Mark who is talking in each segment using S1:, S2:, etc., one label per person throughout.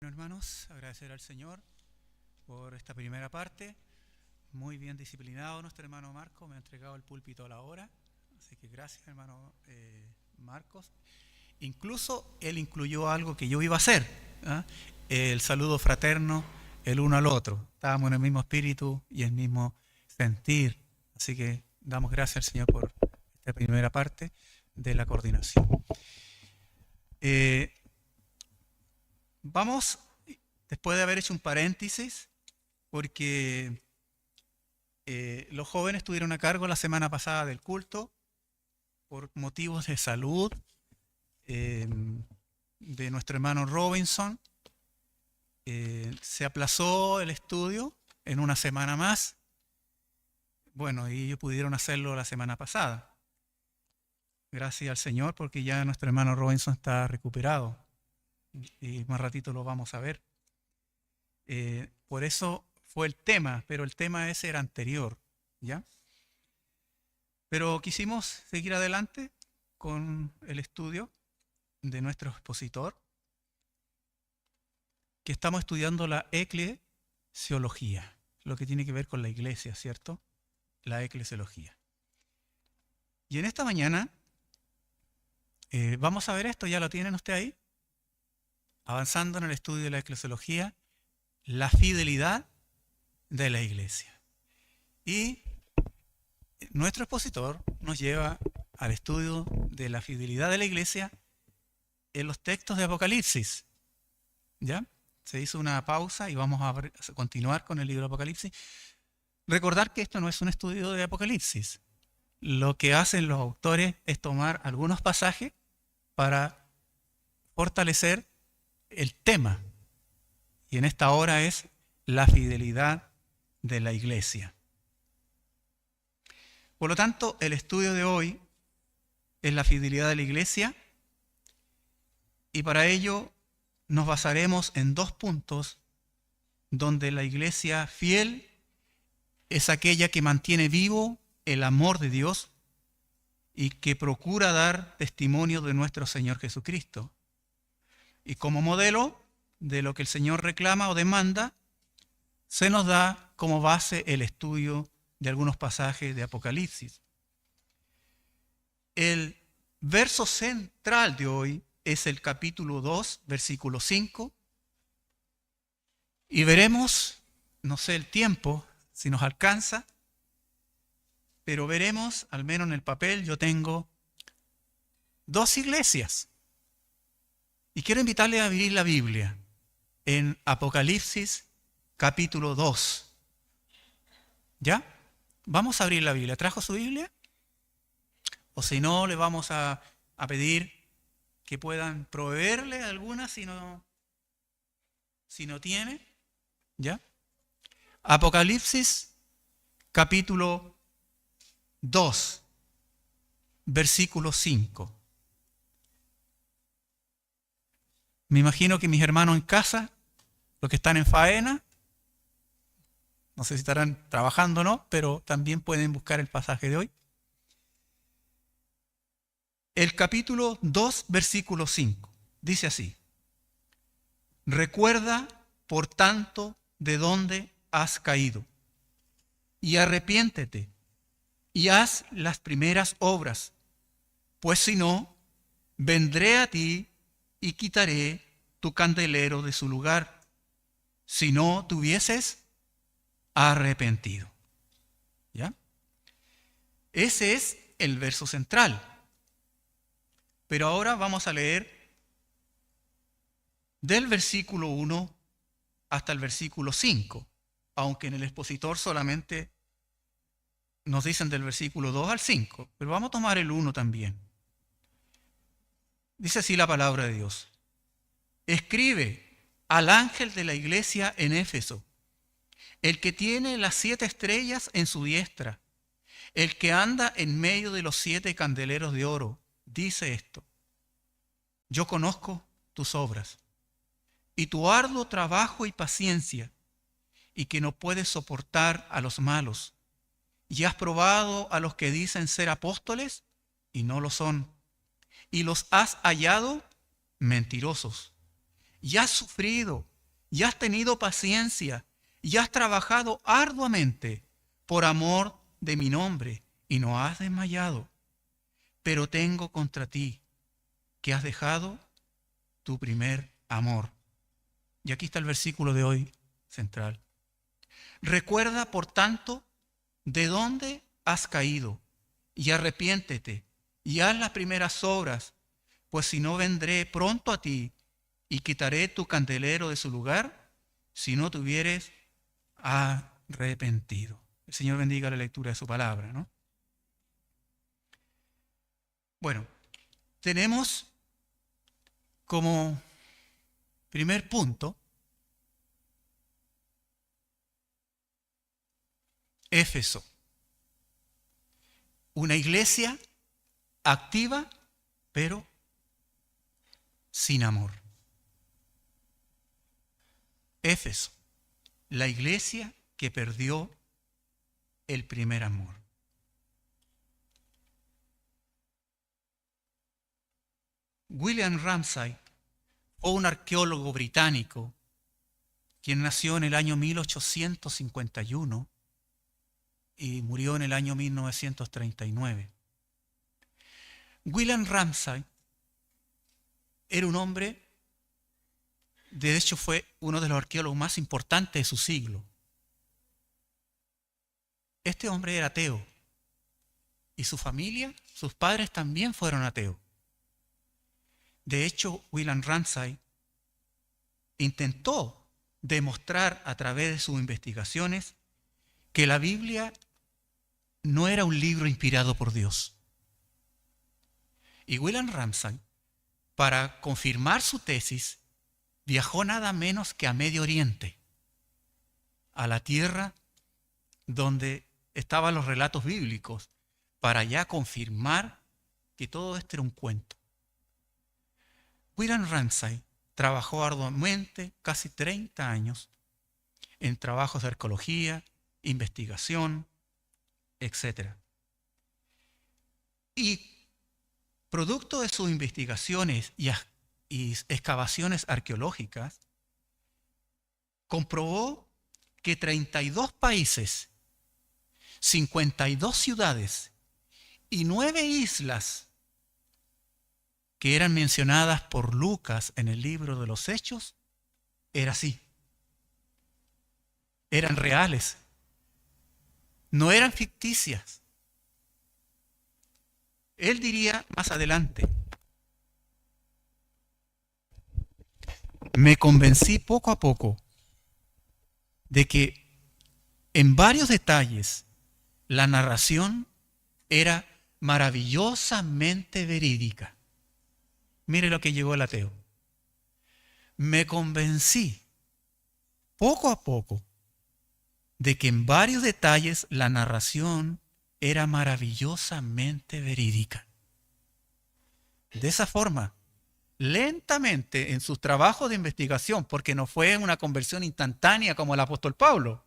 S1: Bueno, hermanos, agradecer al Señor por esta primera parte. Muy bien disciplinado nuestro hermano Marcos, me ha entregado el púlpito a la hora. Así que gracias, hermano Marcos. Incluso él incluyó algo que yo iba a hacer, ¿ah? El saludo fraterno el uno al otro. Estábamos en el mismo espíritu y el mismo sentir. Así que damos gracias al Señor por esta primera parte de la coordinación. Vamos, después de haber hecho un paréntesis, porque los jóvenes estuvieron a cargo la semana pasada del culto por motivos de salud de nuestro hermano Robinson. Se aplazó el estudio en una semana más. Bueno, y ellos pudieron hacerlo la semana pasada. Gracias al Señor, porque ya nuestro hermano Robinson está recuperado. Y más ratito lo vamos a ver. Por eso fue el tema, pero el tema ese era anterior, ¿ya? Pero quisimos seguir adelante con el estudio de nuestro expositor, que estamos estudiando la eclesiología, lo que tiene que ver con la iglesia, ¿cierto? La eclesiología. Y en esta mañana vamos a ver esto, ¿ya lo tienen usted ahí? Avanzando en el estudio de la eclesiología, la fidelidad de la iglesia. Y nuestro expositor nos lleva al estudio de la fidelidad de la iglesia en los textos de Apocalipsis. ¿Ya? Se hizo una pausa y vamos a continuar con el libro de Apocalipsis. Recordar que esto no es un estudio de Apocalipsis. Lo que hacen los autores es tomar algunos pasajes para fortalecer el tema. Y en esta hora es la fidelidad de la iglesia. Por lo tanto, el estudio de hoy es la fidelidad de la iglesia, y para ello nos basaremos en dos puntos donde la iglesia fiel es aquella que mantiene vivo el amor de Dios y que procura dar testimonio de nuestro Señor Jesucristo. Y como modelo de lo que el Señor reclama o demanda, se nos da como base el estudio de algunos pasajes de Apocalipsis. El verso central de hoy es el capítulo 2, versículo 5. Y veremos, no sé el tiempo, si nos alcanza, pero veremos, al menos en el papel, yo tengo dos iglesias. Y quiero invitarle a abrir la Biblia en Apocalipsis capítulo 2. ¿Ya? Vamos a abrir la Biblia. ¿Trajo su Biblia? O si no, le vamos a pedir que puedan proveerle alguna si no tiene. ¿Ya? Apocalipsis capítulo 2, versículo 5. Me imagino que mis hermanos en casa, los que están en faena, no sé si estarán trabajando o no, pero también pueden buscar el pasaje de hoy. El capítulo 2, versículo 5, dice así: recuerda, por tanto, de dónde has caído, y arrepiéntete, y haz las primeras obras, pues si no, vendré a ti y quitaré tu candelero de su lugar, si no te hubieses arrepentido. ¿Ya? Ese es el verso central. Pero ahora vamos a leer del versículo 1 hasta el versículo 5, aunque en el expositor solamente nos dicen del versículo 2 al 5, pero vamos a tomar el 1 también. Dice así la palabra de Dios: escribe al ángel de la iglesia en Éfeso, el que tiene las 7 estrellas en su diestra, el que anda en medio de los 7 candeleros de oro, dice esto: yo conozco tus obras, y tu arduo trabajo y paciencia, y que no puedes soportar a los malos, y has probado a los que dicen ser apóstoles, y no lo son, y los has hallado mentirosos, y has sufrido y has tenido paciencia y has trabajado arduamente por amor de mi nombre y no has desmayado. Pero tengo contra ti que has dejado tu primer amor. Y aquí está el versículo de hoy central. Recuerda, por tanto, de dónde has caído y arrepiéntete y haz las primeras obras, pues si no vendré pronto a ti y quitaré tu candelero de su lugar si no te hubieres arrepentido. El Señor bendiga la lectura de su palabra, ¿no? Bueno, tenemos como primer punto Éfeso, una iglesia activa pero sin amor. Éfeso, la iglesia que perdió el primer amor. William Ramsay fue un arqueólogo británico quien nació en el año 1851 y murió en el año 1939. William Ramsay era un hombre, de hecho fue uno de los arqueólogos más importantes de su siglo. Este hombre era ateo y su familia, sus padres también fueron ateos. De hecho, William Ramsay intentó demostrar a través de sus investigaciones que la Biblia no era un libro inspirado por Dios. Y William Ramsay, para confirmar su tesis, viajó nada menos que a Medio Oriente, a la tierra donde estaban los relatos bíblicos, para ya confirmar que todo esto era un cuento. William Ramsay trabajó arduamente casi 30 años en trabajos de arqueología, investigación, etc. Y producto de sus investigaciones y excavaciones arqueológicas, comprobó que 32 países, 52 ciudades y 9 islas que eran mencionadas por Lucas en el libro de los Hechos, era así. Eran reales. No eran ficticias. Él diría más adelante: me convencí poco a poco de que en varios detalles la narración era maravillosamente verídica. Mire lo que llegó el ateo. Me convencí poco a poco de que en varios detalles la narración era maravillosamente verídica. De esa forma, lentamente en sus trabajos de investigación, porque no fue una conversión instantánea como el apóstol Pablo,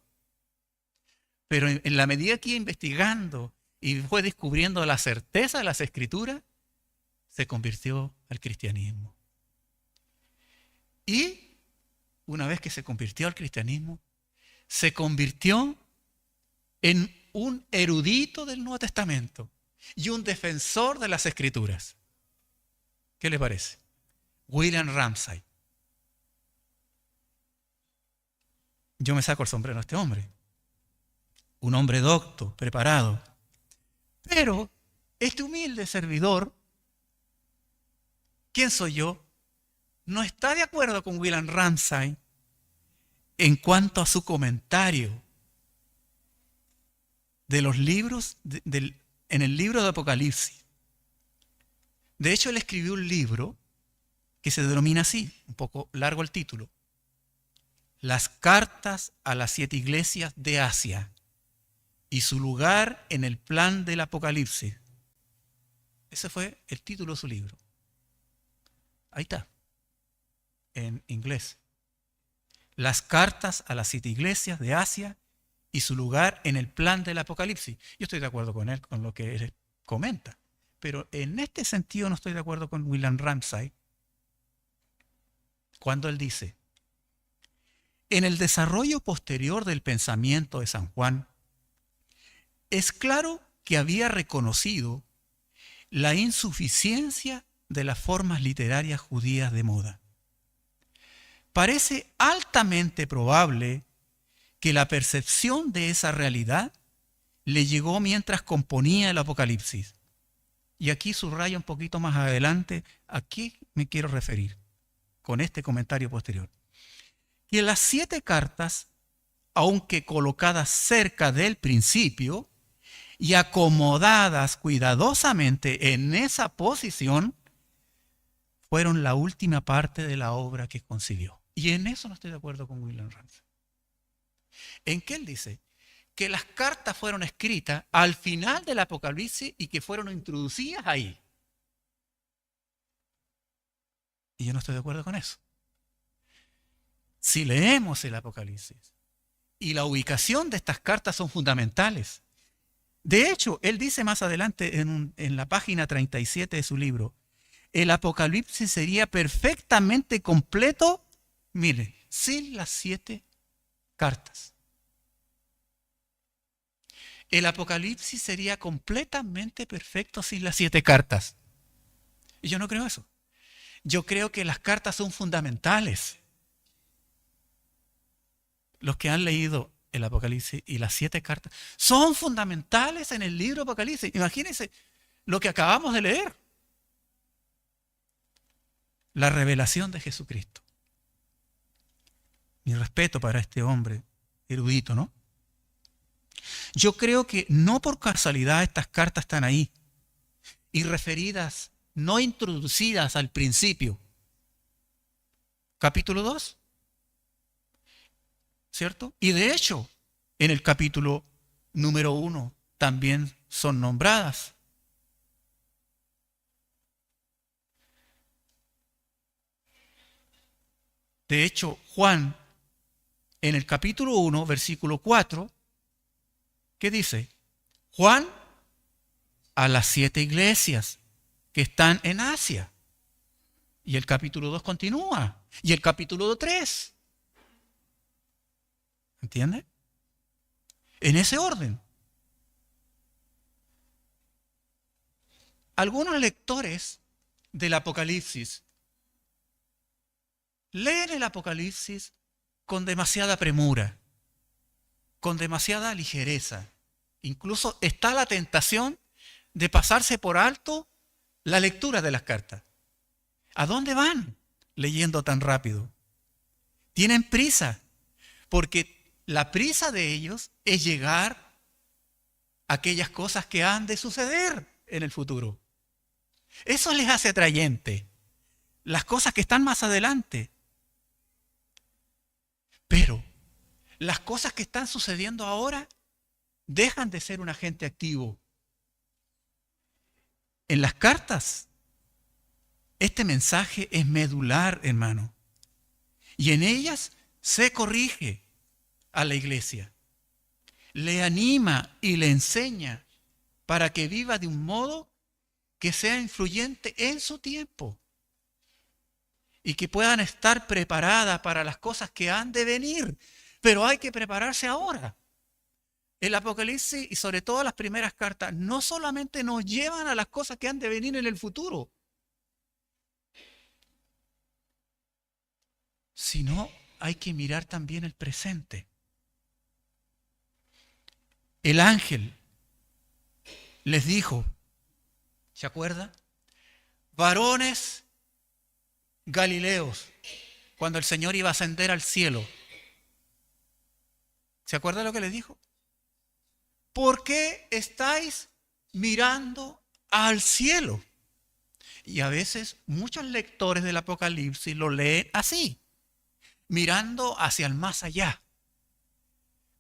S1: pero en la medida que iba investigando y fue descubriendo la certeza de las Escrituras, se convirtió al cristianismo. Y una vez que se convirtió al cristianismo, se convirtió en un erudito del Nuevo Testamento y un defensor de las Escrituras. ¿Qué le parece? William Ramsay. Yo me saco el sombrero a este hombre. Un hombre docto, preparado. Pero este humilde servidor, ¿quién soy yo? No está de acuerdo con William Ramsay en cuanto a su comentario de los libros, en el libro de Apocalipsis. De hecho, él escribió un libro que se denomina así, un poco largo el título: Las cartas a las 7 iglesias de Asia y su lugar en el plan del Apocalipsis. Ese fue el título de su libro. Ahí está, en inglés. Las cartas a las 7 iglesias de Asia y su lugar en el plan del Apocalipsis. Yo estoy de acuerdo con él, con lo que él comenta. Pero en este sentido no estoy de acuerdo con William Ramsay cuando él dice: En el desarrollo posterior del pensamiento de San Juan, es claro que había reconocido la insuficiencia de las formas literarias judías de moda. Parece altamente probable que la percepción de esa realidad le llegó mientras componía el Apocalipsis. Y aquí subrayo un poquito más adelante a qué me quiero referir con este comentario posterior. Que las 7 cartas, aunque colocadas cerca del principio y acomodadas cuidadosamente en esa posición, fueron la última parte de la obra que concibió. Y en eso no estoy de acuerdo con William Ramsay. En que él dice que las cartas fueron escritas al final del Apocalipsis y que fueron introducidas ahí. Y yo no estoy de acuerdo con eso. Si leemos el Apocalipsis y la ubicación de estas cartas son fundamentales. De hecho, él dice más adelante en la página 37 de su libro, el Apocalipsis sería perfectamente completo, mire, sin las 7 cartas. El Apocalipsis sería completamente perfecto sin las 7 cartas. Y yo no creo eso. Yo creo que las cartas son fundamentales. Los que han leído el Apocalipsis y las 7 cartas son fundamentales en el libro Apocalipsis. Imagínense lo que acabamos de leer. La revelación de Jesucristo. Mi respeto para este hombre erudito, ¿no? Yo creo que no por casualidad estas cartas están ahí y referidas, no introducidas al principio. Capítulo 2, ¿cierto? Y de hecho, en el capítulo número 1 también son nombradas. De hecho, Juan, en el capítulo 1, versículo 4, ¿qué dice? Juan a las 7 iglesias que están en Asia. Y el capítulo 2 continúa. Y el capítulo 3. ¿Entiende? En ese orden. Algunos lectores del Apocalipsis leen el Apocalipsis con demasiada premura, con demasiada ligereza. Incluso está la tentación de pasarse por alto la lectura de las cartas. ¿A dónde van leyendo tan rápido? Tienen prisa, porque la prisa de ellos es llegar a aquellas cosas que han de suceder en el futuro. Eso les hace atrayente, las cosas que están más adelante. Pero las cosas que están sucediendo ahora dejan de ser un agente activo. En las cartas, este mensaje es medular, hermano. Y en ellas se corrige a la iglesia. Le anima y le enseña para que viva de un modo que sea influyente en su tiempo. Y que puedan estar preparadas para las cosas que han de venir. Pero hay que prepararse ahora. El Apocalipsis y sobre todo las primeras cartas no solamente nos llevan a las cosas que han de venir en el futuro, sino hay que mirar también el presente. El ángel les dijo, ¿se acuerda? Varones Galileos, cuando el Señor iba a ascender al cielo. ¿Se acuerda lo que les dijo? ¿Por qué estáis mirando al cielo? Y a veces muchos lectores del Apocalipsis lo leen así, mirando hacia el más allá.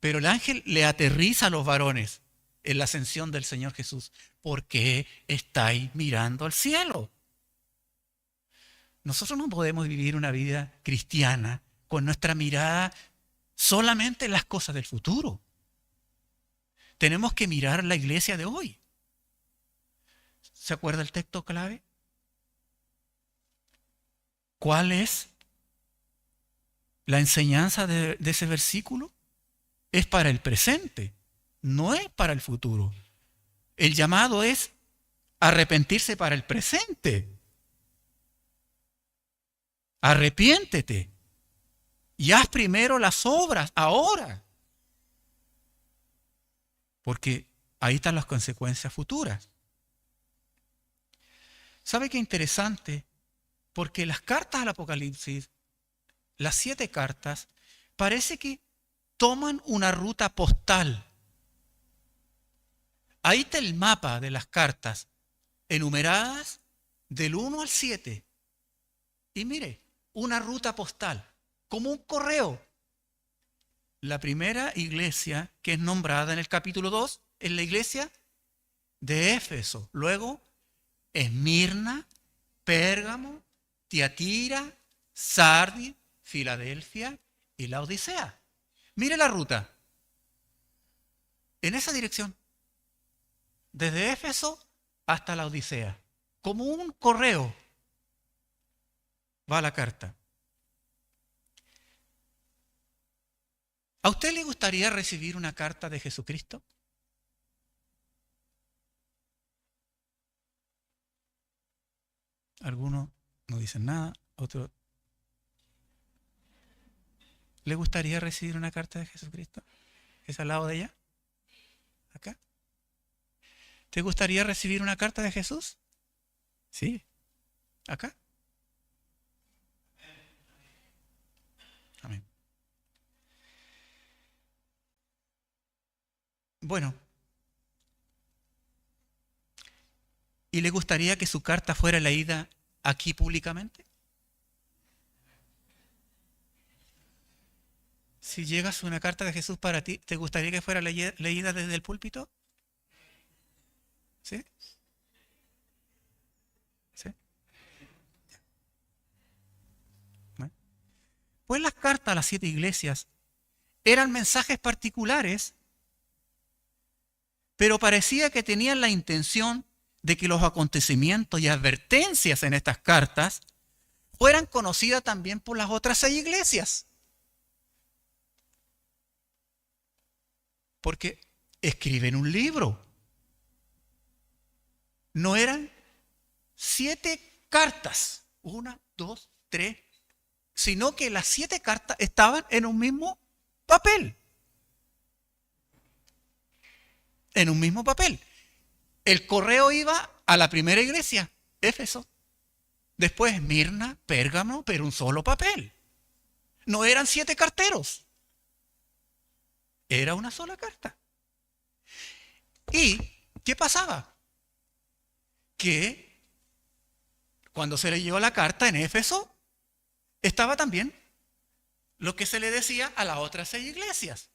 S1: Pero el ángel le aterriza a los varones en la ascensión del Señor Jesús. ¿Por qué estáis mirando al cielo? Nosotros no podemos vivir una vida cristiana con nuestra mirada solamente en las cosas del futuro. Tenemos que mirar la iglesia de hoy. ¿Se acuerda el texto clave? ¿Cuál es La enseñanza de ese versículo es para el presente, no es para el futuro. El llamado es arrepentirse para el presente. Arrepiéntete y haz primero las obras ahora, porque ahí están las consecuencias futuras. ¿Sabe qué interesante? Porque las cartas al Apocalipsis, las 7 cartas, parece que toman una ruta postal. Ahí está el mapa de las cartas, enumeradas del 1 al 7. Y mire, una ruta postal, como un correo. La primera iglesia que es nombrada en el capítulo 2 es la iglesia de Éfeso. Luego, Esmirna, Pérgamo, Tiatira, Sardis, Filadelfia y la Odisea. Mire la ruta. En esa dirección. Desde Éfeso hasta la Odisea. Como un correo va la carta. ¿A usted le gustaría recibir una carta de Jesucristo? Algunos no dicen nada, otros. ¿Le gustaría recibir una carta de Jesucristo? ¿Es al lado de ella? ¿Acá? ¿Te gustaría recibir una carta de Jesús? Sí. ¿Acá? Amén. Bueno. ¿Y le gustaría que su carta fuera leída aquí públicamente? Si llegas una carta de Jesús para ti, ¿te gustaría que fuera leída desde el púlpito? ¿Sí? ¿Sí? ¿No? Pues las cartas a las 7 iglesias eran mensajes particulares, pero parecía que tenían la intención de que los acontecimientos y advertencias en estas cartas fueran conocidas también por las otras 6 iglesias. Porque escriben un libro. No eran 7 cartas, 1, 2, 3, sino que las 7 cartas estaban en un mismo papel. En un mismo papel. El correo iba a la primera iglesia, Éfeso. Después Esmirna, Pérgamo, pero un solo papel. No eran 7 carteros. Era una sola carta. ¿Y qué pasaba? Que cuando se leyó la carta en Éfeso, estaba también lo que se le decía a las otras 6 iglesias.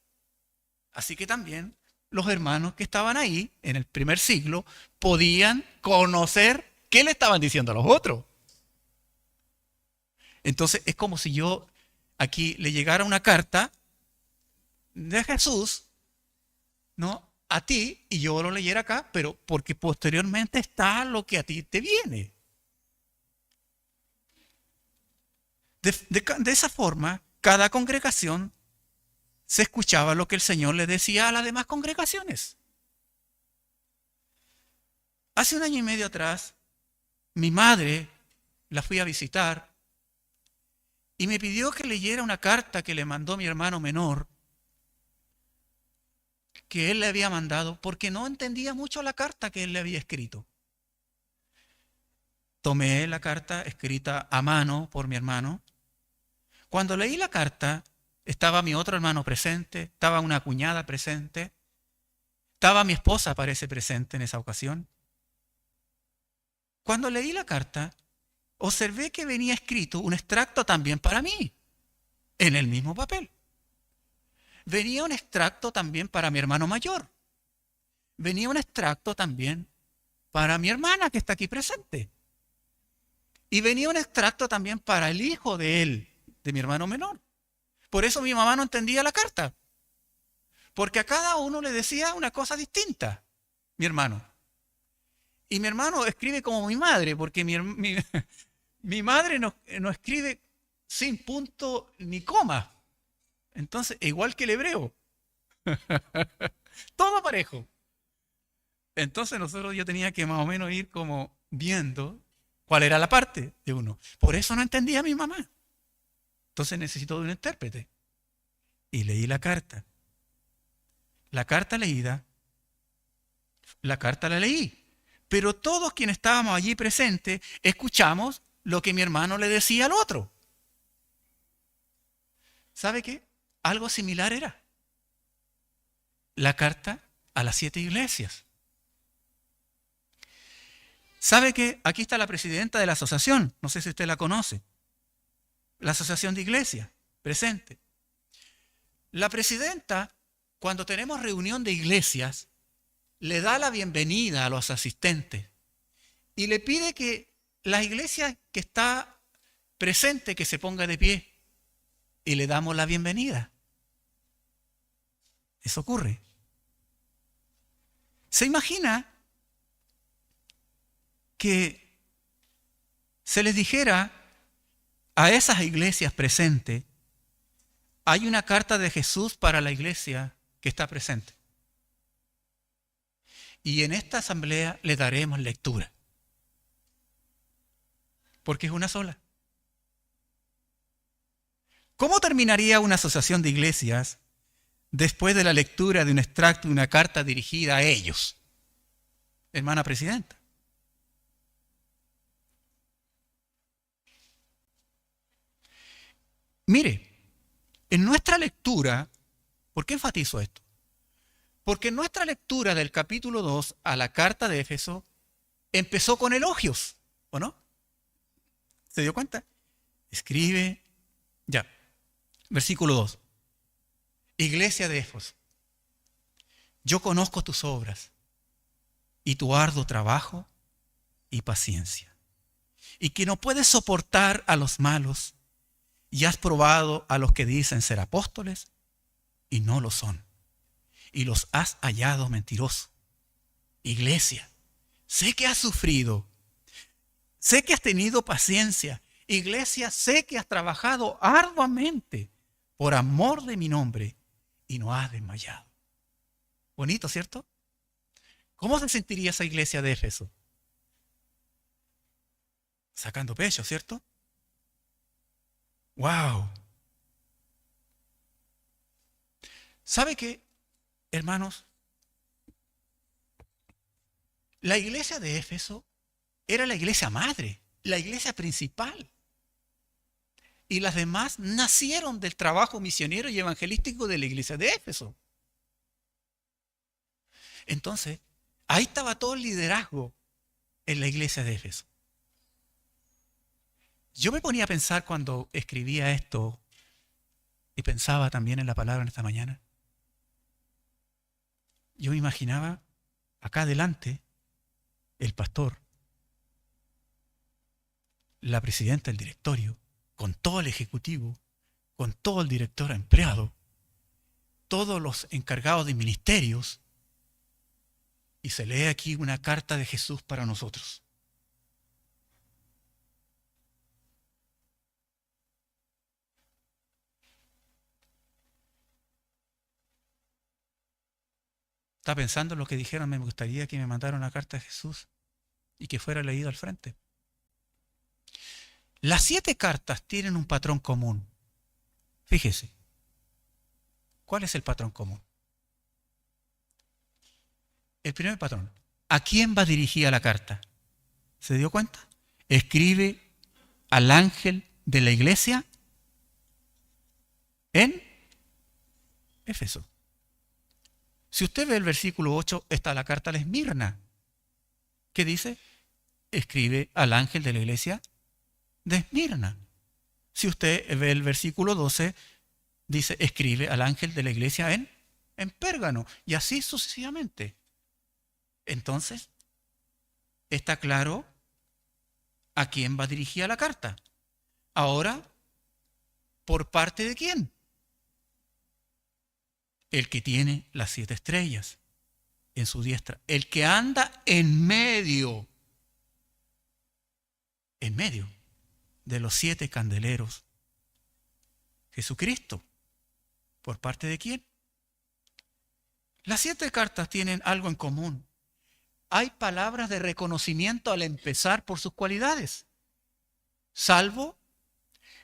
S1: Así que también los hermanos que estaban ahí en el primer siglo podían conocer qué le estaban diciendo a los otros. Entonces es como si yo aquí le llegara una carta de Jesús, ¿no?, a ti, y yo lo leyera acá, pero porque posteriormente está lo que a ti te viene. De esa forma, cada congregación se escuchaba lo que el Señor le decía a las demás congregaciones. Hace 1 año y medio atrás, mi madre la fui a visitar y me pidió que leyera una carta que le mandó mi hermano menor, que él le había mandado, porque no entendía mucho la carta que él le había escrito. Tomé la carta escrita a mano por mi hermano. Cuando leí la carta, estaba mi otro hermano presente, estaba una cuñada presente, estaba mi esposa, parece, presente en esa ocasión. Cuando leí la carta, observé que venía escrito un extracto también para mí, en el mismo papel. Venía un extracto también para mi hermano mayor. Venía un extracto también para mi hermana que está aquí presente. Y venía un extracto también para el hijo de él, de mi hermano menor. Por eso mi mamá no entendía la carta. Porque a cada uno le decía una cosa distinta, mi hermano. Y mi hermano escribe como mi madre, porque mi madre no escribe sin punto ni coma. Entonces, igual que el hebreo. Todo parejo. Entonces yo tenía que más o menos ir como viendo cuál era la parte de uno. Por eso no entendía a mi mamá. Entonces necesito de un intérprete. Y leí la carta. La carta leída, la carta la leí. Pero todos quienes estábamos allí presentes escuchamos lo que mi hermano le decía al otro. ¿Sabe qué? Algo similar era la carta a las 7 iglesias. ¿Sabe qué? Aquí está la presidenta de la asociación, no sé si usted la conoce, la asociación de iglesias, presente. La presidenta, cuando tenemos reunión de iglesias, le da la bienvenida a los asistentes y le pide que la iglesia que está presente que se ponga de pie y le damos la bienvenida. Eso ocurre. ¿Se imagina que se les dijera a esas iglesias presentes, hay una carta de Jesús para la iglesia que está presente? Y en esta asamblea le daremos lectura. Porque es una sola. ¿Cómo terminaría una asociación de iglesias después de la lectura de un extracto de una carta dirigida a ellos? Hermana presidenta. Mire, en nuestra lectura, ¿por qué enfatizo esto? Porque en nuestra lectura del capítulo 2 a la carta de Éfeso empezó con elogios, ¿o no? ¿Se dio cuenta? Escribe, ya, versículo 2. Iglesia de Éfeso, yo conozco tus obras y tu arduo trabajo y paciencia, y que no puedes soportar a los malos, y has probado a los que dicen ser apóstoles y no lo son, y los has hallado mentirosos. Iglesia, sé que has sufrido, sé que has tenido paciencia. Iglesia, sé que has trabajado arduamente por amor de mi nombre y no has desmayado. Bonito, ¿cierto? ¿Cómo se sentiría esa iglesia de Éfeso? Sacando pecho, ¿cierto? ¡Wow! ¿Sabe qué, hermanos? La iglesia de Éfeso era la iglesia madre, la iglesia principal. Y las demás nacieron del trabajo misionero y evangelístico de la iglesia de Éfeso. Entonces, ahí estaba todo el liderazgo en la iglesia de Éfeso. Yo me ponía a pensar cuando escribía esto y pensaba también en la palabra en esta mañana. Yo me imaginaba acá adelante el pastor, la presidenta del directorio, con todo el ejecutivo, con todo el director empleado, todos los encargados de ministerios, y se lee aquí una carta de Jesús para nosotros. Estaba pensando en lo que dijeron, me gustaría que me mandaran una carta de Jesús y que fuera leída al frente. Las 7 cartas tienen un patrón común. Fíjese. ¿Cuál es el patrón común? El primer patrón. ¿A quién va dirigida la carta? ¿Se dio cuenta? Escribe al ángel de la iglesia en Éfeso. Si usted ve el versículo 8, está la carta a la Esmirna. ¿Qué dice? Escribe al ángel de la iglesia de Esmirna. Si usted ve el versículo 12, dice, escribe al ángel de la iglesia en Pérgamo. Y así sucesivamente. Entonces, está claro a quién va dirigida la carta. Ahora, ¿por parte de quién? El que tiene las 7 estrellas en su diestra. El que anda en medio de los 7 candeleros Jesucristo. ¿Por parte de quién? Las 7 cartas tienen algo en común. Hay palabras de reconocimiento al empezar por sus cualidades, salvo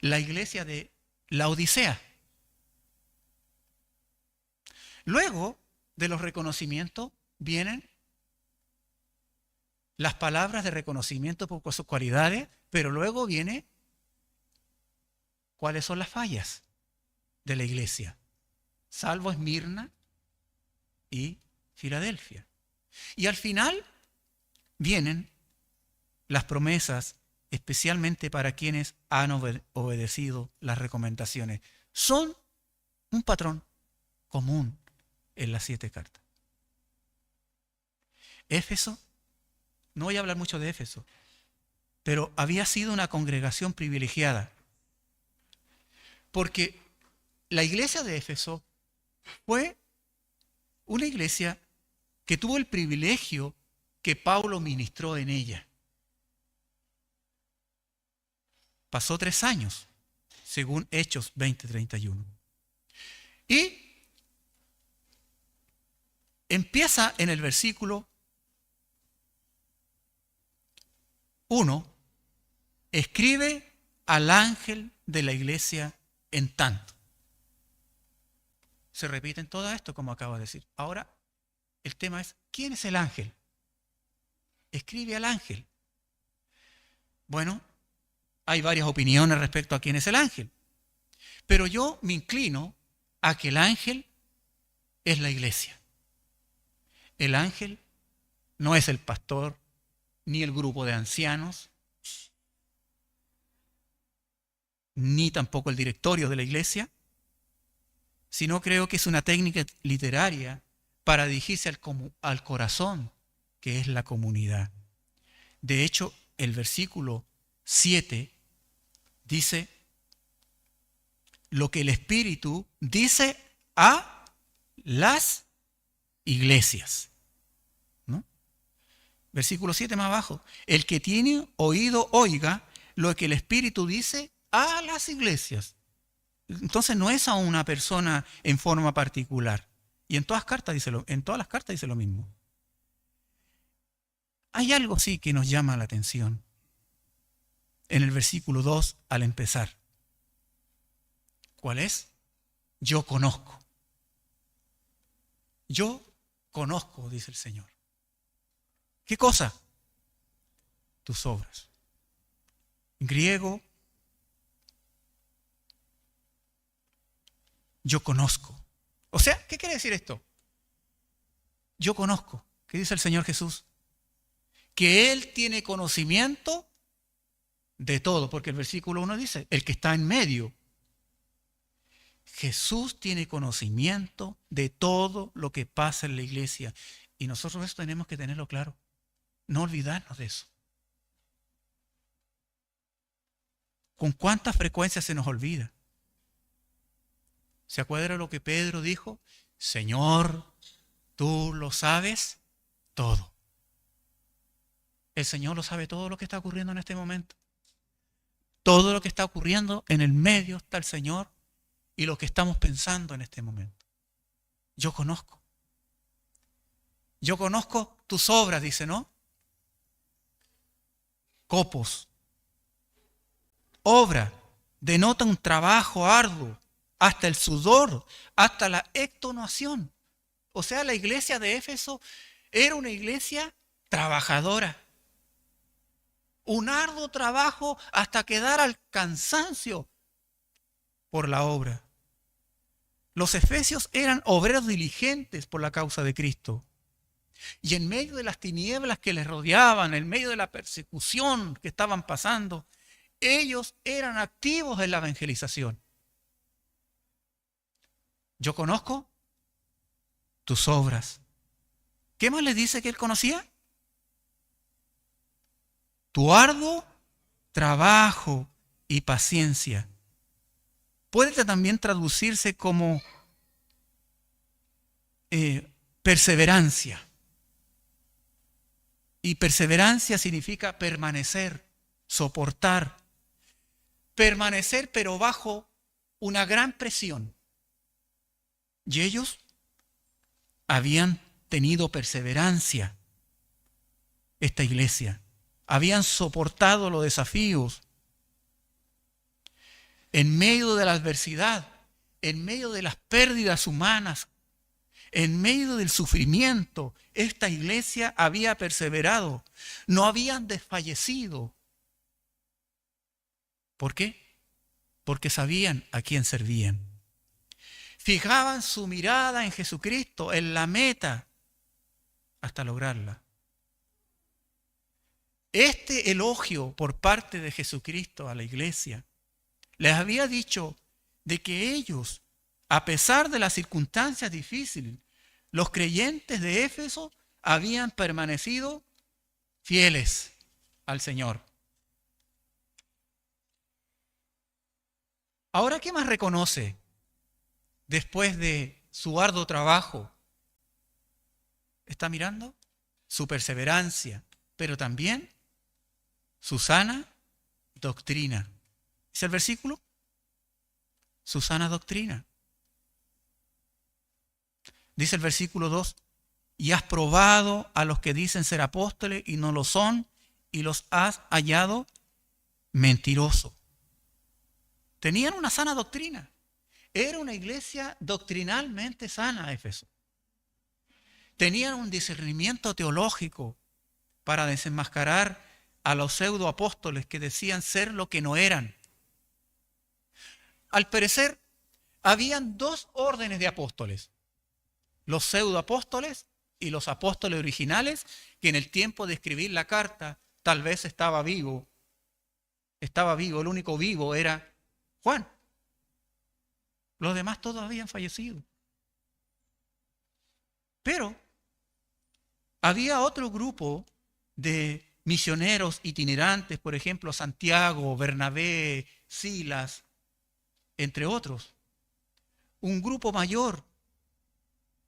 S1: la iglesia de Laodicea. Luego de los reconocimientos vienen las palabras de reconocimiento por sus cualidades, pero luego viene cuáles son las fallas de la iglesia, salvo Esmirna y Filadelfia. Y al final vienen las promesas, especialmente para quienes han obedecido las recomendaciones. Son un patrón común en las 7 cartas. Éfeso, no voy a hablar mucho de Éfeso, pero había sido una congregación privilegiada, porque la iglesia de Éfeso fue una iglesia que tuvo el privilegio que Pablo ministró en ella. Pasó 3 años, según Hechos 20:31. Y empieza en el versículo 1, escribe al ángel de la iglesia en tanto. Se repite en todo esto, como acabo de decir. Ahora, el tema es, ¿quién es el ángel? Escribe al ángel. Bueno, hay varias opiniones respecto a quién es el ángel, pero yo me inclino a que el ángel es la iglesia. El ángel no es el pastor, ni el grupo de ancianos, ni tampoco el directorio de la iglesia, sino creo que es una técnica literaria para dirigirse al corazón, que es la comunidad. De hecho, el versículo 7 dice lo que el Espíritu dice a las iglesias, ¿no? Versículo 7 más abajo. El que tiene oído, oiga lo que el Espíritu dice a las iglesias. Entonces no es a una persona en forma particular. Y en todas las cartas dice lo mismo. Hay algo sí que nos llama la atención. En el versículo 2 al empezar. ¿Cuál es? Yo conozco. Yo conozco, dice el Señor. ¿Qué cosa? Tus obras. Griego. Yo conozco. O sea, ¿qué quiere decir esto? Yo conozco. ¿Qué dice el Señor Jesús? Que Él tiene conocimiento de todo, porque el versículo 1 dice, el que está en medio. Jesús tiene conocimiento de todo lo que pasa en la iglesia. Y nosotros eso tenemos que tenerlo claro. No olvidarnos de eso. ¿Con cuánta frecuencia se nos olvida? ¿Se acuerda lo que Pedro dijo? Señor, tú lo sabes todo. El Señor lo sabe todo lo que está ocurriendo en este momento. Todo lo que está ocurriendo en el medio está el Señor y lo que estamos pensando en este momento. Yo conozco. Yo conozco tus obras, dice, ¿no? Copos. Obra denota un trabajo arduo, hasta el sudor, hasta la extenuación. O sea, la iglesia de Éfeso era una iglesia trabajadora. Un arduo trabajo hasta quedar al cansancio por la obra. Los efesios eran obreros diligentes por la causa de Cristo. Y en medio de las tinieblas que les rodeaban, en medio de la persecución que estaban pasando, ellos eran activos en la evangelización. Yo conozco tus obras. ¿Qué más les dice que él conocía? Tu arduo trabajo y paciencia. Puede también traducirse como perseverancia. Y perseverancia significa permanecer, soportar. Permanecer pero bajo una gran presión. Y ellos habían tenido perseverancia, esta iglesia. Habían soportado los desafíos. En medio de la adversidad, en medio de las pérdidas humanas, en medio del sufrimiento, esta iglesia había perseverado. No habían desfallecido. ¿Por qué? Porque sabían a quién servían. Fijaban su mirada en Jesucristo, en la meta, hasta lograrla. Este elogio por parte de Jesucristo a la iglesia les había dicho de que ellos, a pesar de las circunstancias difíciles, los creyentes de Éfeso habían permanecido fieles al Señor. Ahora, ¿qué más reconoce después de su arduo trabajo? ¿Está mirando? Su perseverancia, pero también su sana doctrina. ¿Es el versículo? Su sana doctrina. Dice el versículo 2, y has probado a los que dicen ser apóstoles y no lo son, y los has hallado mentirosos. Tenían una sana doctrina. Era una iglesia doctrinalmente sana, Éfeso. Tenían un discernimiento teológico para desenmascarar a los pseudoapóstoles que decían ser lo que no eran. Al parecer, habían dos órdenes de apóstoles. Los pseudoapóstoles y los apóstoles originales, que en el tiempo de escribir la carta tal vez estaba vivo. Estaba vivo, el único vivo era Juan. Los demás todos habían fallecido. Pero había otro grupo de misioneros itinerantes, por ejemplo, Santiago, Bernabé, Silas, entre otros. Un grupo mayor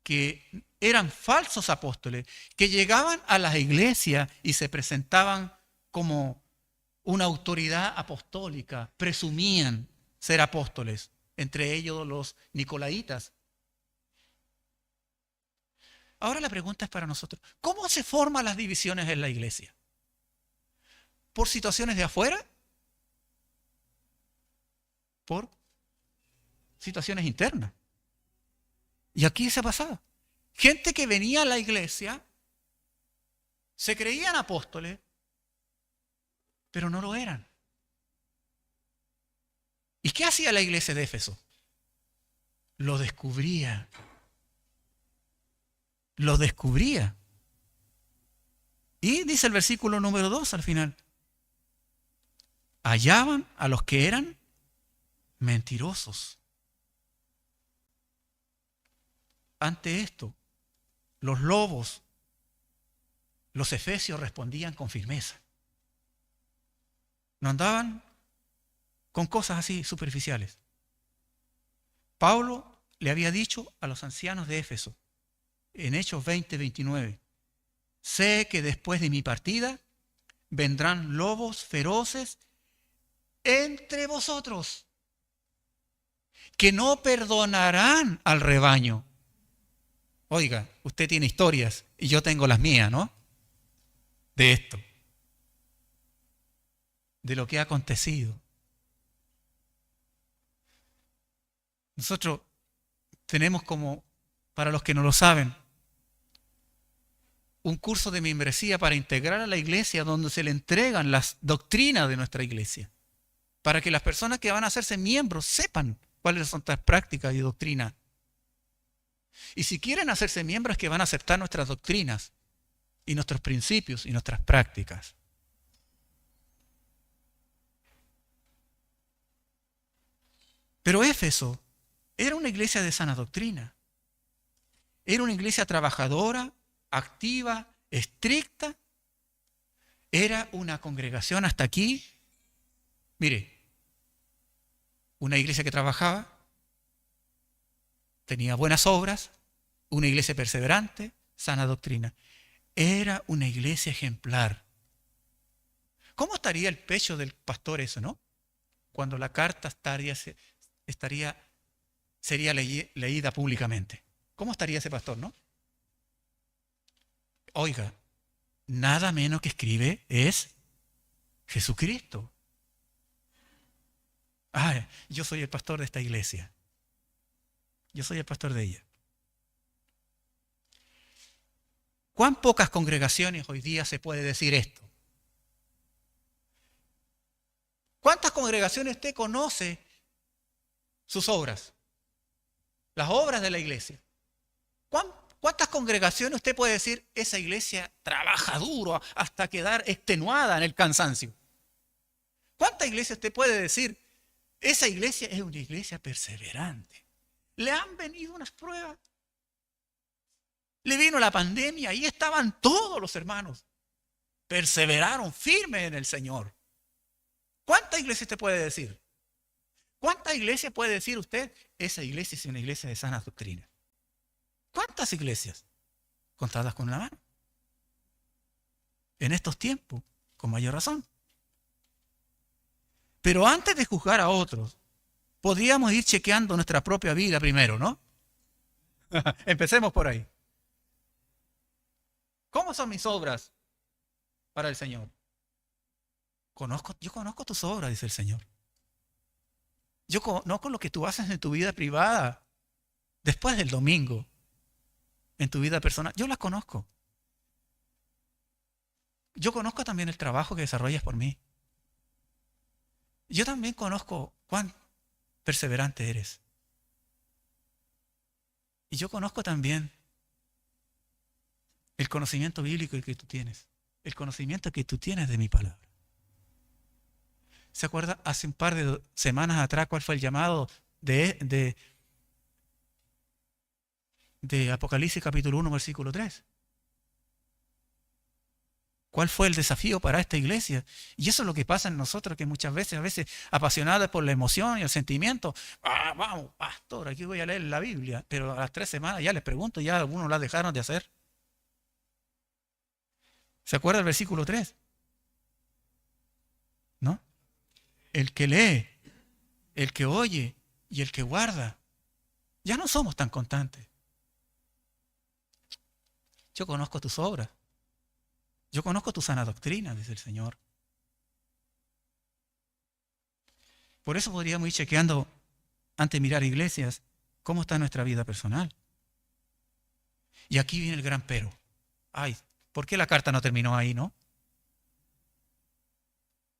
S1: que eran falsos apóstoles, que llegaban a las iglesias y se presentaban como una autoridad apostólica, presumían ser apóstoles, entre ellos los nicolaitas. Ahora la pregunta es para nosotros, ¿cómo se forman las divisiones en la iglesia? ¿Por situaciones de afuera? ¿Por situaciones internas? Y aquí se pasaba. Gente que venía a la iglesia, se creían apóstoles, pero no lo eran. ¿Y qué hacía la iglesia de Éfeso? Lo descubría. Lo descubría. Y dice el versículo número 2 al final. Hallaban a los que eran mentirosos. Ante esto, los lobos, los efesios respondían con firmeza. No andaban con cosas así superficiales. Pablo le había dicho a los ancianos de Éfeso, en Hechos 20:29, sé que después de mi partida vendrán lobos feroces entre vosotros, que no perdonarán al rebaño. Oiga, usted tiene historias y yo tengo las mías, ¿no? De esto, de lo que ha acontecido. Nosotros tenemos como, para los que no lo saben, un curso de membresía para integrar a la iglesia donde se le entregan las doctrinas de nuestra iglesia, para que las personas que van a hacerse miembros sepan cuáles son estas prácticas y doctrinas. Y si quieren hacerse miembros, es que van a aceptar nuestras doctrinas y nuestros principios y nuestras prácticas. Pero Éfeso era una iglesia de sana doctrina. Era una iglesia trabajadora, activa, estricta. Era una congregación hasta aquí. Mire, una iglesia que trabajaba, tenía buenas obras, una iglesia perseverante, sana doctrina. Era una iglesia ejemplar. ¿Cómo estaría el pecho del pastor eso, no? Cuando la carta estaría sería leída públicamente. ¿Cómo estaría ese pastor, no? Oiga, nada menos que escribe es Jesucristo. Ah, yo soy el pastor de esta iglesia. Yo soy el pastor de ella. ¿Cuán pocas congregaciones hoy día se puede decir esto? ¿Cuántas congregaciones usted conoce sus obras? Las obras de la iglesia. ¿Cuántas congregaciones usted puede decir, esa iglesia trabaja duro hasta quedar extenuada en el cansancio? ¿Cuántas iglesias usted puede decir, esa iglesia es una iglesia perseverante? Le han venido unas pruebas. Le vino la pandemia y estaban todos los hermanos. Perseveraron firmes en el Señor. ¿Cuántas iglesias usted puede decir? ¿Cuántas iglesias puede decir usted? Esa iglesia es una iglesia de sana doctrina. ¿Cuántas iglesias? Contadas con una mano. En estos tiempos, con mayor razón. Pero antes de juzgar a otros, podríamos ir chequeando nuestra propia vida primero, ¿no? Empecemos por ahí. ¿Cómo son mis obras para el Señor? Yo conozco tus obras, dice el Señor. Yo conozco lo que tú haces en tu vida privada, después del domingo, en tu vida personal. Yo las conozco. Yo conozco también el trabajo que desarrollas por mí. Yo también conozco cuán perseverante eres. Y yo conozco también el conocimiento bíblico que tú tienes. El conocimiento que tú tienes de mi palabra. ¿Se acuerda hace un par de semanas atrás cuál fue el llamado de Apocalipsis capítulo 1, versículo 3? ¿Cuál fue el desafío para esta iglesia? Y eso es lo que pasa en nosotros, que muchas veces, apasionados por la emoción y el sentimiento, vamos, pastor, aquí voy a leer la Biblia, pero a las 3 semanas ya les pregunto, ya algunos la dejaron de hacer. ¿Se acuerda el versículo 3? ¿No? El que lee, el que oye y el que guarda. Ya no somos tan constantes. Yo conozco tus obras. Yo conozco tu sana doctrina, dice el Señor. Por eso podríamos ir chequeando, antes de mirar iglesias, cómo está nuestra vida personal. Y aquí viene el gran pero. Ay, ¿por qué la carta no terminó ahí, no?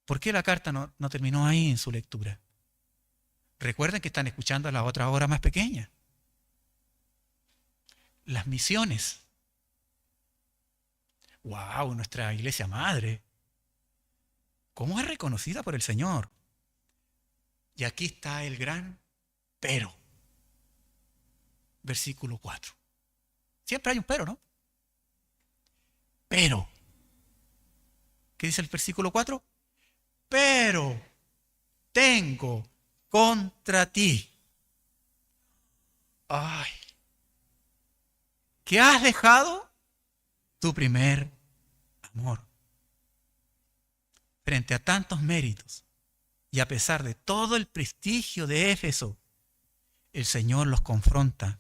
S1: ¿Por qué la carta no terminó ahí en su lectura? Recuerden que están escuchando la otra hora más pequeña. Las misiones. ¡Wow! Nuestra iglesia madre. ¿Cómo es reconocida por el Señor? Y aquí está el gran pero. Versículo 4. Siempre hay un pero, ¿no? Pero. ¿Qué dice el versículo 4? Pero tengo contra ti. Ay. ¿Qué has dejado? Tu primer amor. Frente a tantos méritos y a pesar de todo el prestigio de Éfeso, el Señor los confronta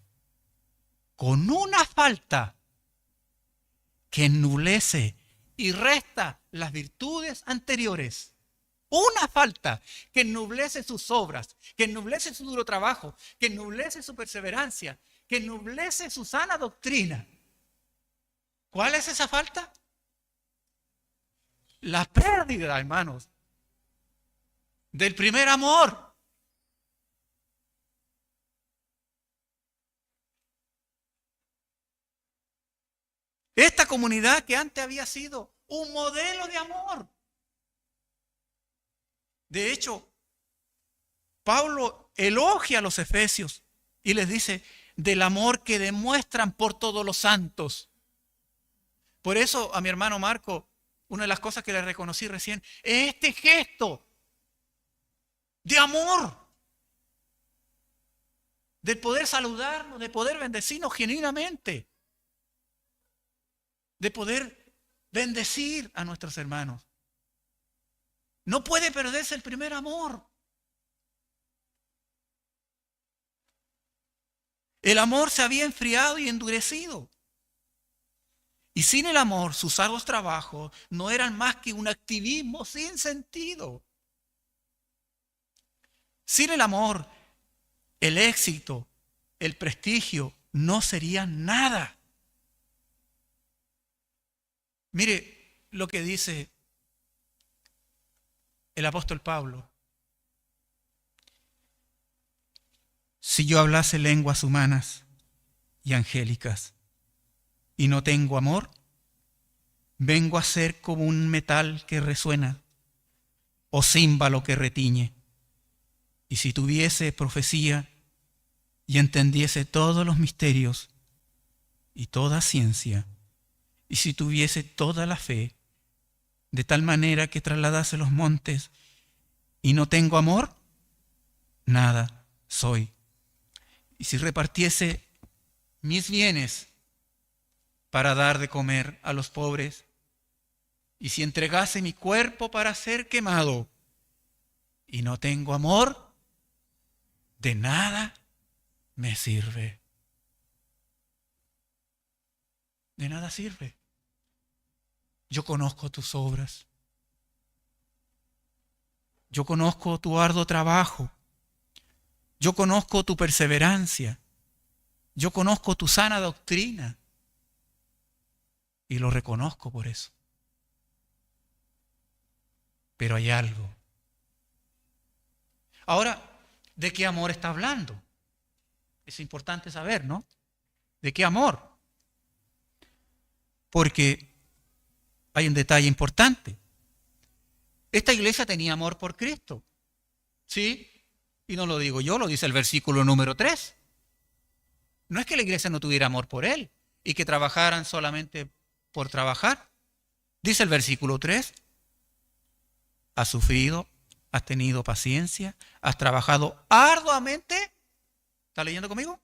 S1: con una falta que ennublece y resta las virtudes anteriores. Una falta que ennublece sus obras, que ennublece su duro trabajo, que ennublece su perseverancia, que ennublece su sana doctrina. ¿Cuál es esa falta? La pérdida, hermanos, del primer amor. Esta comunidad que antes había sido un modelo de amor. De hecho, Pablo elogia a los efesios y les dice del amor que demuestran por todos los santos. Por eso a mi hermano Marco, una de las cosas que le reconocí recién es este gesto de amor, de poder saludarnos, de poder bendecirnos genuinamente, de poder bendecir a nuestros hermanos. No puede perderse el primer amor. El amor se había enfriado y endurecido. Y sin el amor, sus arduos trabajos no eran más que un activismo sin sentido. Sin el amor, el éxito, el prestigio no serían nada. Mire lo que dice el apóstol Pablo. Si yo hablase lenguas humanas y angélicas y no tengo amor, vengo a ser como un metal que resuena o címbalo que retiñe. Y si tuviese profecía y entendiese todos los misterios y toda ciencia, y si tuviese toda la fe, de tal manera que trasladase los montes, y no tengo amor, nada soy. Y si repartiese mis bienes para dar de comer a los pobres, y si entregase mi cuerpo para ser quemado, y no tengo amor, de nada me sirve. De nada sirve. Yo conozco tus obras. Yo conozco tu arduo trabajo. Yo conozco tu perseverancia. Yo conozco tu sana doctrina. Y lo reconozco por eso. Pero hay algo. Ahora, ¿de qué amor está hablando? Es importante saber, ¿no? ¿De qué amor? Porque hay un detalle importante. Esta iglesia tenía amor por Cristo. ¿Sí? Y no lo digo yo, lo dice el versículo número 3. No es que la iglesia no tuviera amor por Él y que trabajaran solamente por trabajar. Dice el versículo 3. Has sufrido, has tenido paciencia, has trabajado arduamente. ¿Está leyendo conmigo?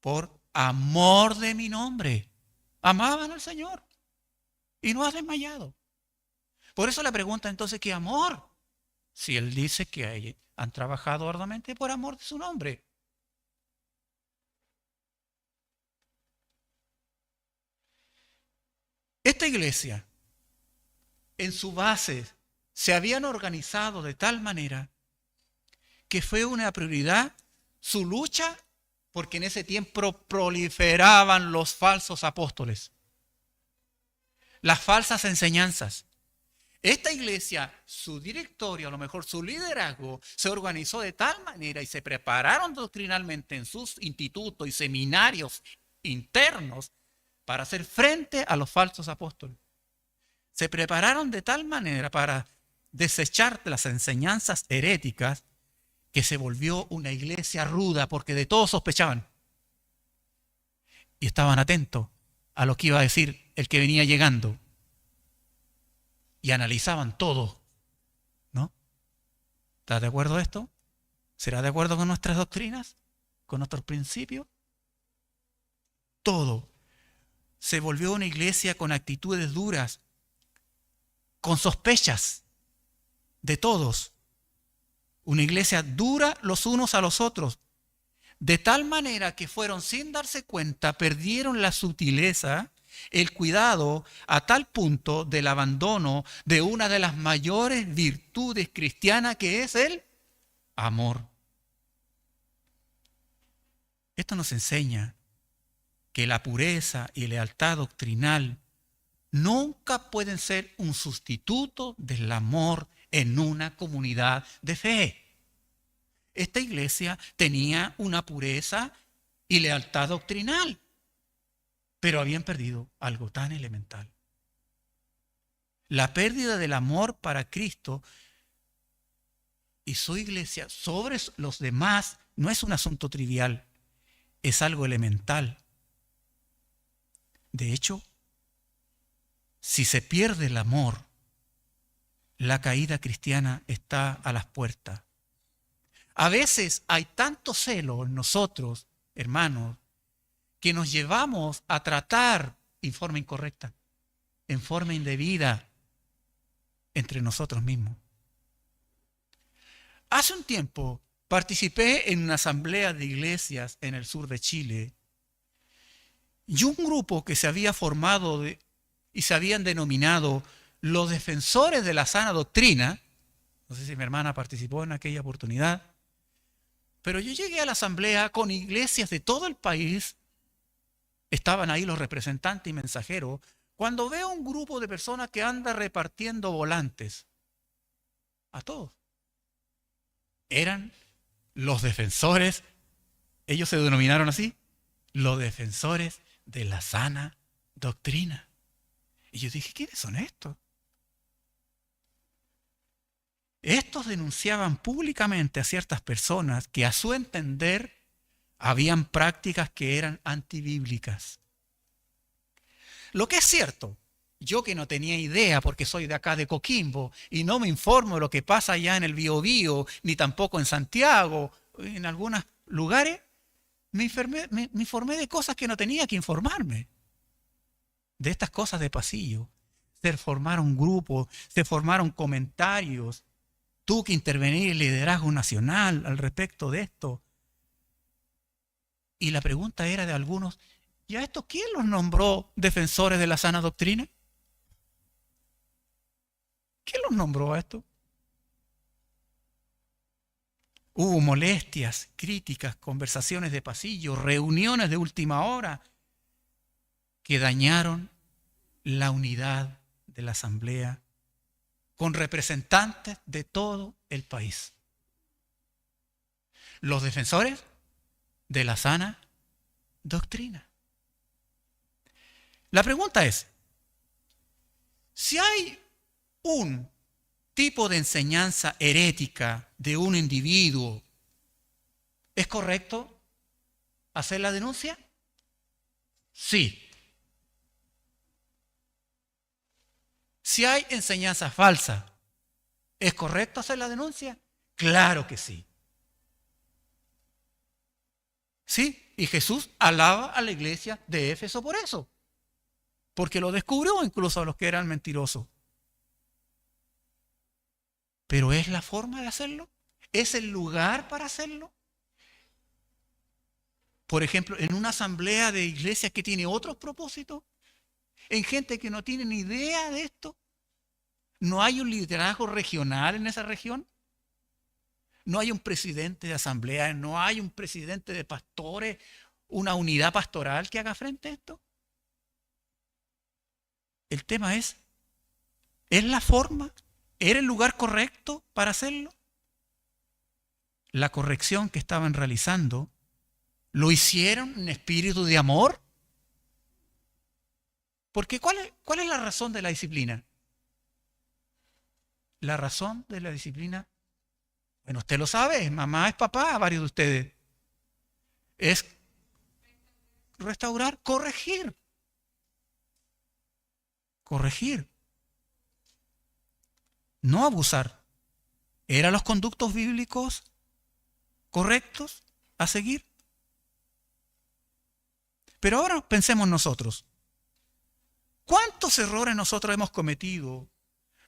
S1: Por amor de mi nombre. Amaban al Señor y no has desmayado. Por eso la pregunta entonces, ¿qué amor? Si Él dice que han trabajado arduamente por amor de su nombre. Esta iglesia, en su base, se habían organizado de tal manera que fue una prioridad su lucha, porque en ese tiempo proliferaban los falsos apóstoles, las falsas enseñanzas. Esta iglesia, su directorio, a lo mejor su liderazgo, se organizó de tal manera y se prepararon doctrinalmente en sus institutos y seminarios internos para hacer frente a los falsos apóstoles. Se prepararon de tal manera para desechar las enseñanzas heréticas que se volvió una iglesia ruda porque de todo sospechaban. Y estaban atentos a lo que iba a decir el que venía llegando. Y analizaban todo, ¿no? ¿Estás de acuerdo a esto? ¿Será de acuerdo con nuestras doctrinas? ¿Con nuestros principios? Todo. Se volvió una iglesia con actitudes duras, con sospechas de todos. Una iglesia dura los unos a los otros, de tal manera que fueron sin darse cuenta, perdieron la sutileza, el cuidado, a tal punto del abandono de una de las mayores virtudes cristianas, que es el amor. Esto nos enseña que la pureza y lealtad doctrinal nunca pueden ser un sustituto del amor en una comunidad de fe. Esta iglesia tenía una pureza y lealtad doctrinal, pero habían perdido algo tan elemental. La pérdida del amor para Cristo y su iglesia sobre los demás no es un asunto trivial, es algo elemental. De hecho, si se pierde el amor, la caída cristiana está a las puertas. A veces hay tanto celo en nosotros, hermanos, que nos llevamos a tratar en forma incorrecta, en forma indebida, entre nosotros mismos. Hace un tiempo participé en una asamblea de iglesias en el sur de Chile y un grupo que se había formado y se habían denominado los defensores de la sana doctrina. No sé si mi hermana participó en aquella oportunidad, pero yo llegué a la asamblea con iglesias de todo el país. Estaban ahí los representantes y mensajeros. Cuando veo un grupo de personas que anda repartiendo volantes a todos, eran los defensores, ellos se denominaron así, los defensores de la sana doctrina. Y yo dije, ¿quiénes son estos? Estos denunciaban públicamente a ciertas personas que a su entender habían prácticas que eran antibíblicas. Lo que es cierto, yo que no tenía idea porque soy de acá de Coquimbo y no me informo de lo que pasa allá en el Biobío, ni tampoco en Santiago, en algunos lugares, me informé de cosas que no tenía que informarme. De estas cosas de pasillo. Se formaron grupos, se formaron comentarios. Tuvo que intervenir el liderazgo nacional al respecto de esto. Y la pregunta era de algunos, ¿y a estos quién los nombró defensores de la sana doctrina? ¿Quién los nombró a esto? Hubo molestias, críticas, conversaciones de pasillo, reuniones de última hora que dañaron la unidad de la asamblea con representantes de todo el país. Los defensores de la sana doctrina. La pregunta es, si hay un tipo de enseñanza herética de un individuo, ¿es correcto hacer la denuncia? Sí. Si hay enseñanza falsa, ¿es correcto hacer la denuncia? Claro que sí. Sí, y Jesús alaba a la iglesia de Éfeso por eso, porque lo descubrió incluso a los que eran mentirosos. Pero ¿es la forma de hacerlo? ¿Es el lugar para hacerlo? Por ejemplo, en una asamblea de iglesias que tiene otros propósitos, en gente que no tiene ni idea de esto. ¿No hay un liderazgo regional en esa región? ¿No hay un presidente de asamblea? ¿No hay un presidente de pastores? ¿Una unidad pastoral que haga frente a esto? El tema es la forma? ¿Era el lugar correcto para hacerlo? La corrección que estaban realizando, ¿lo hicieron en espíritu de amor? Porque ¿cuál es la razón de la disciplina? La razón de la disciplina, bueno, usted lo sabe, es mamá, es papá, varios de ustedes. Es restaurar, corregir. Corregir. No abusar. ¿Eran los conductos bíblicos correctos a seguir? Pero ahora pensemos nosotros. ¿Cuántos errores nosotros hemos cometido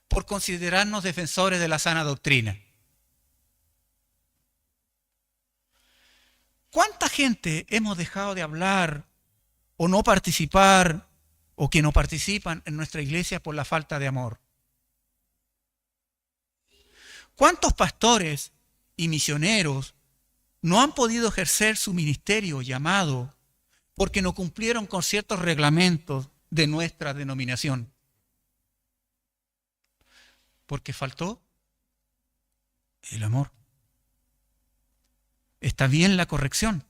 S1: por considerarnos defensores de la sana doctrina? ¿Cuánta gente hemos dejado de hablar o no participar o que no participan en nuestra iglesia por la falta de amor? ¿Cuántos pastores y misioneros no han podido ejercer su ministerio llamado porque no cumplieron con ciertos reglamentos de nuestra denominación? Porque faltó el amor. Está bien la corrección,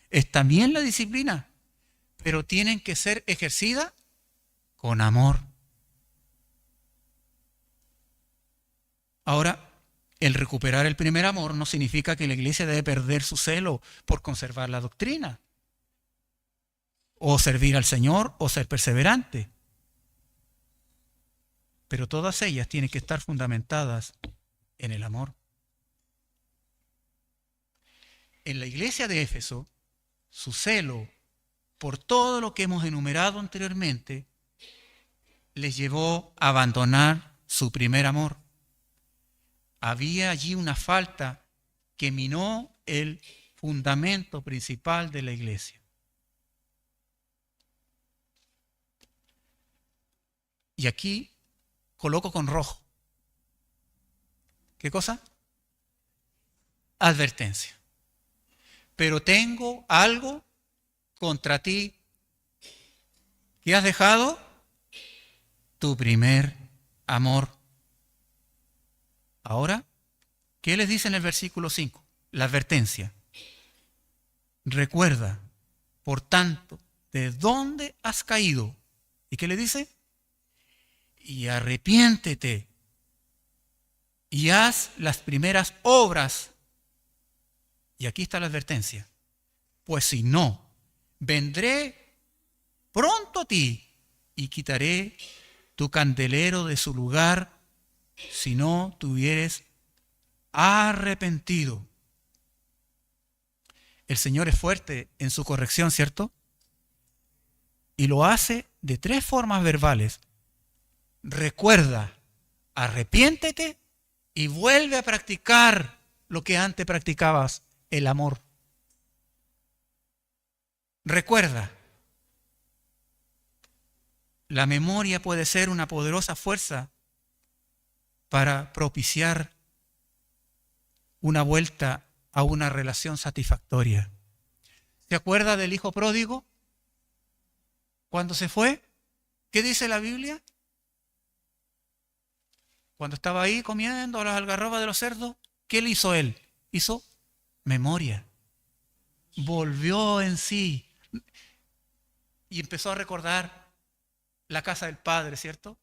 S1: está bien la disciplina, pero tienen que ser ejercidas con amor. Ahora, el recuperar el primer amor no significa que la iglesia debe perder su celo por conservar la doctrina, o servir al Señor, o ser perseverante. Pero todas ellas tienen que estar fundamentadas en el amor. En la iglesia de Éfeso, su celo por todo lo que hemos enumerado anteriormente les llevó a abandonar su primer amor. Había allí una falta que minó el fundamento principal de la iglesia. Y aquí coloco con rojo. ¿Qué cosa? Advertencia. Pero tengo algo contra ti, que has dejado tu primer amor. Ahora, ¿qué les dice en el versículo 5? La advertencia. Recuerda, por tanto, de dónde has caído. ¿Y qué le dice? Y arrepiéntete y haz las primeras obras. Y aquí está la advertencia. Pues si no, vendré pronto a ti y quitaré tu candelero de su lugar si no te hubieres arrepentido. El Señor es fuerte en su corrección, ¿cierto? Y lo hace de 3 formas verbales. Recuerda, arrepiéntete y vuelve a practicar lo que antes practicabas, el amor. Recuerda, la memoria puede ser una poderosa fuerza para propiciar una vuelta a una relación satisfactoria. ¿Se acuerda del hijo pródigo? Cuando se fue, ¿qué dice la Biblia? Cuando estaba ahí comiendo las algarrobas de los cerdos, ¿qué le hizo él? Hizo memoria. Volvió en sí y empezó a recordar la casa del Padre, ¿cierto?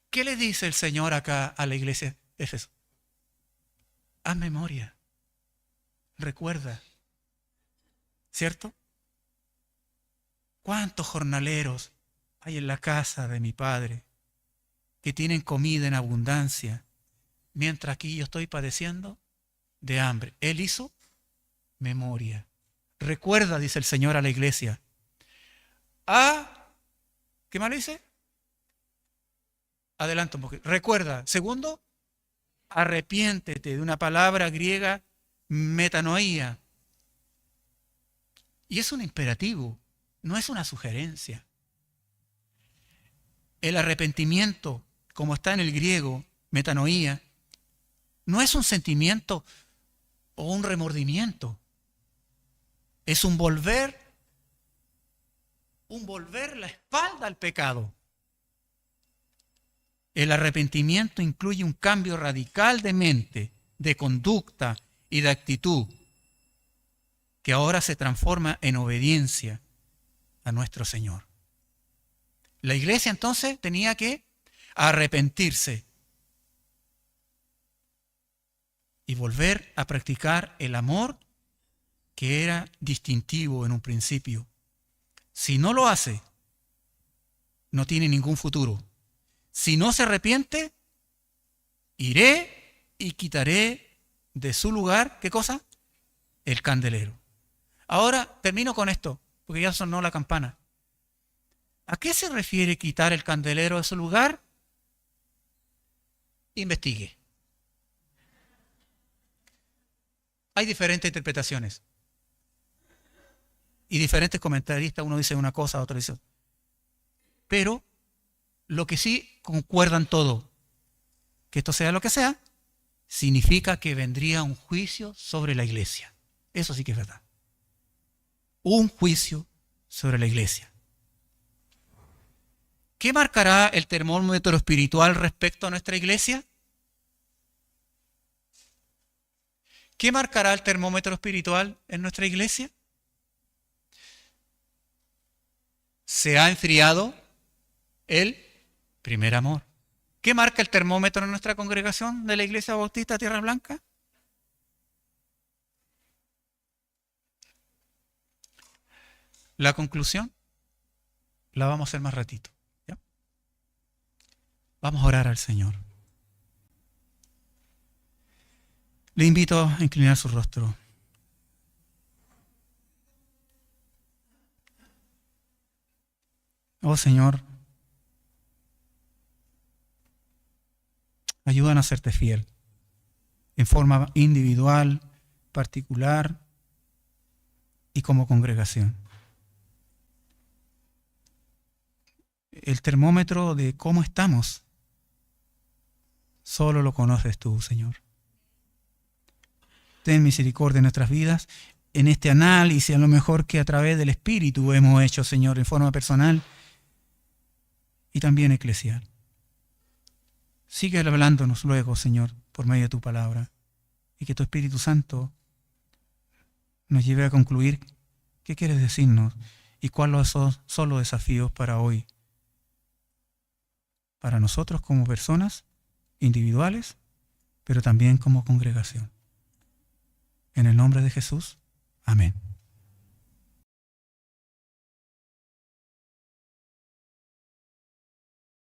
S1: ¿Qué le dice el Señor acá a la iglesia de Éfeso? Haz memoria. Recuerda. ¿Cierto? ¿Cuántos jornaleros hay en la casa de mi Padre que tienen comida en abundancia, mientras aquí yo estoy padeciendo de hambre? Él hizo memoria. Recuerda, dice el Señor a la iglesia. ¿Qué más le dice? Adelanta un poquito. Recuerda. Segundo, arrepiéntete, de una palabra griega, metanoía. Y es un imperativo, no es una sugerencia. El arrepentimiento, como está en el griego, metanoía, no es un sentimiento o un remordimiento. Es un volver la espalda al pecado. El arrepentimiento incluye un cambio radical de mente, de conducta y de actitud, que ahora se transforma en obediencia a nuestro Señor. La iglesia entonces tenía que arrepentirse y volver a practicar el amor que era distintivo en un principio. Si no lo hace, no tiene ningún futuro. Si no se arrepiente, iré y quitaré de su lugar, ¿qué cosa? El candelero. Ahora termino con esto, porque ya sonó la campana. ¿A qué se refiere quitar el candelero de su lugar? Investigue. Hay diferentes interpretaciones. Y diferentes comentaristas, uno dice una cosa, otro dice otra. Pero lo que sí concuerdan todos, que esto sea lo que sea, significa que vendría un juicio sobre la iglesia. Eso sí que es verdad. Un juicio sobre la iglesia. ¿Qué marcará el termómetro espiritual respecto a nuestra iglesia? ¿Qué marcará el termómetro espiritual en nuestra iglesia? Se ha enfriado el primer amor. ¿Qué marca el termómetro en nuestra congregación de la Iglesia Bautista Tierra Blanca? La conclusión la vamos a hacer más ratito. ¿Ya? Vamos a orar al Señor. Le invito a inclinar su rostro. Oh Señor, ayúdanos a serte fiel en forma individual, particular y como congregación. El termómetro de cómo estamos solo lo conoces tú, Señor. Ten misericordia en nuestras vidas, en este análisis, a lo mejor que a través del Espíritu hemos hecho, Señor, en forma personal y también eclesial. Sigue hablándonos luego, Señor, por medio de tu palabra, y que tu Espíritu Santo nos lleve a concluir qué quieres decirnos y cuáles son los desafíos para hoy, para nosotros como personas individuales, pero también como congregación. En el nombre de Jesús, amén.